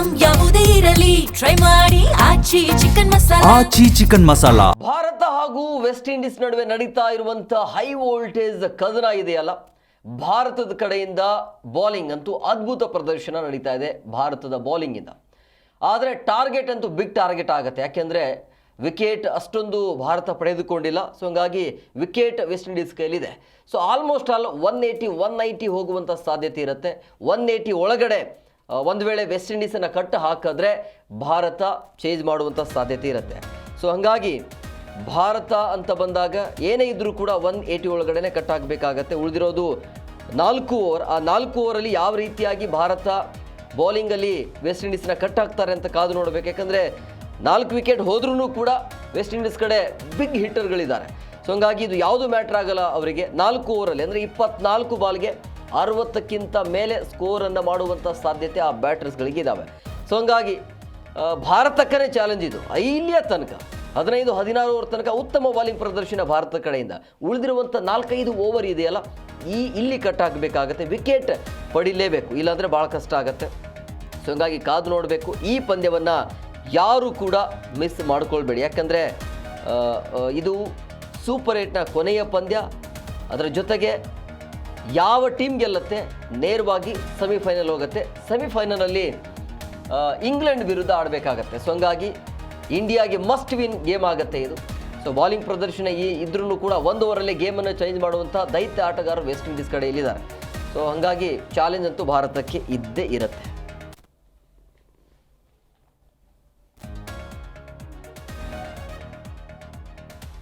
Item ಯಾವುದೇ ಇರಲಿ try ಮಾಡಿ ಆಚಿ ಚಿಕನ್ ಮಸಾಲಾ. ಭಾರತ ಹಾಗೂ ವೆಸ್ಟ್ ಇಂಡೀಸ್ ನಡುವೆ ನಡೀತಾ ಇರುವಂತಹ ಹೈ ವೋಲ್ಟೇಜ್ ಕದನ ಇದೆಯಲ್ಲ, ಭಾರತದ ಕಡೆಯಿಂದ ಬೌಲಿಂಗ್ ಅಂತೂ ಅದ್ಭುತ ಪ್ರದರ್ಶನ ನಡೀತಾ ಇದೆ ಭಾರತದ ಬೌಲಿಂಗ್ ಇಂದ. ಆದರೆ ಟಾರ್ಗೆಟ್ ಅಂತೂ ಬಿಗ್ ಟಾರ್ಗೆಟ್ ಆಗುತ್ತೆ, ಯಾಕೆಂದ್ರೆ ವಿಕೆಟ್ ಅಷ್ಟೊಂದು ಭಾರತ ಪಡೆದುಕೊಂಡಿಲ್ಲ. ಸೊ ಹಂಗಾಗಿ ವಿಕೆಟ್ ವೆಸ್ಟ್ ಇಂಡೀಸ್ ಕೈಲಿದೆ. ಸೊ ಆಲ್ಮೋಸ್ಟ್ ಆಲ್ 180-190 ಹೋಗುವಂಥ ಸಾಧ್ಯತೆ ಇರುತ್ತೆ. 180 ಒಳಗಡೆ ಒಂದು ವೇಳೆ ವೆಸ್ಟ್ ಇಂಡೀಸನ್ನು ಕಟ್ಟು ಹಾಕಿದ್ರೆ ಭಾರತ ಚೇಂಜ್ ಮಾಡುವಂಥ ಸಾಧ್ಯತೆ ಇರುತ್ತೆ. ಸೊ ಹಾಗಾಗಿ ಭಾರತ ಅಂತ ಬಂದಾಗ ಏನೇ ಇದ್ದರೂ ಕೂಡ 180 ಒಳಗಡೆ ಕಟ್ ಹಾಕಬೇಕಾಗತ್ತೆ. ಉಳಿದಿರೋದು 4 ಓವರ್. ಆ 4 ಓವರಲ್ಲಿ ಯಾವ ರೀತಿಯಾಗಿ ಭಾರತ ಬೌಲಿಂಗಲ್ಲಿ ವೆಸ್ಟ್ ಇಂಡೀಸ್ನ ಕಟ್ ಹಾಕ್ತಾರೆ ಅಂತ ಕಾದು ನೋಡಬೇಕು. ಯಾಕಂದರೆ 4 ವಿಕೆಟ್ ಹೋದ್ರೂ ಕೂಡ ವೆಸ್ಟ್ ಇಂಡೀಸ್ ಕಡೆ ಬಿಗ್ ಹಿಟ್ಟರ್ಗಳಿದ್ದಾರೆ. ಸೊ ಹಂಗಾಗಿ ಇದು ಯಾವುದು ಮ್ಯಾಟ್ರ್ ಆಗಲ್ಲ ಅವರಿಗೆ. 4 ಓವರಲ್ಲಿ ಅಂದರೆ 24 ಬಾಲ್ಗೆ 60ಕ್ಕಿಂತ ಮೇಲೆ ಸ್ಕೋರನ್ನು ಮಾಡುವಂಥ ಸಾಧ್ಯತೆ ಆ ಬ್ಯಾಟರ್ಸ್ಗಳಿಗೆ ಇದ್ದಾವೆ. ಸೊ ಹಂಗಾಗಿ ಭಾರತಕ್ಕೇ ಚಾಲೆಂಜ್ ಇದು. ಇಲ್ಲಿಯ ತನಕ 15-16 ಓವರ್ ತನಕ ಉತ್ತಮ ಬಾಲಿಂಗ್ ಪ್ರದರ್ಶನ ಭಾರತದ ಕಡೆಯಿಂದ. ಉಳಿದಿರುವಂಥ 4-5 ಓವರ್ ಇದೆಯಲ್ಲ, ಇಲ್ಲಿ ಕಟ್ ಹಾಕಬೇಕಾಗತ್ತೆ, ವಿಕೆಟ್ ಪಡಿಲೇಬೇಕು, ಇಲ್ಲಾಂದರೆ ಭಾಳ ಕಷ್ಟ ಆಗುತ್ತೆ. ಸೊ ಹಂಗಾಗಿ ಕಾದು ನೋಡಬೇಕು. ಈ ಪಂದ್ಯವನ್ನು ಯಾರು ಕೂಡ ಮಿಸ್ ಮಾಡ್ಕೊಳ್ಬೇಡಿ, ಯಾಕಂದರೆ ಇದು ಸೂಪರ್ 8ನ ಕೊನೆಯ ಪಂದ್ಯ. ಅದರ ಜೊತೆಗೆ ಯಾವ ಟೀಮ್ ಗೆಲ್ಲುತ್ತೆ ನೇರವಾಗಿ ಸೆಮಿಫೈನಲ್ ಹೋಗುತ್ತೆ. ಸೆಮಿಫೈನಲಲ್ಲಿ ಇಂಗ್ಲೆಂಡ್ ವಿರುದ್ಧ ಆಡಬೇಕಾಗತ್ತೆ. ಸೊ ಹಂಗಾಗಿ ಇಂಡಿಯಾಗೆ ಮಸ್ಟ್ ವಿನ್ ಗೇಮ್ ಆಗುತ್ತೆ ಇದು. ಸೊ ಬಾಲಿಂಗ್ ಪ್ರದರ್ಶನ ಇದ್ರೂ ಕೂಡ 1 ಓವರಲ್ಲೇ ಗೇಮನ್ನು ಚೇಂಜ್ ಮಾಡುವಂಥ ದೈತ್ಯ ಆಟಗಾರರು ವೆಸ್ಟ್ ಇಂಡೀಸ್ ಕಡೆಯಲ್ಲಿದ್ದಾರೆ. ಸೊ ಹಾಗಾಗಿ ಚಾಲೆಂಜ್ ಅಂತೂ ಭಾರತಕ್ಕೆ ಇದ್ದೇ ಇರುತ್ತೆ.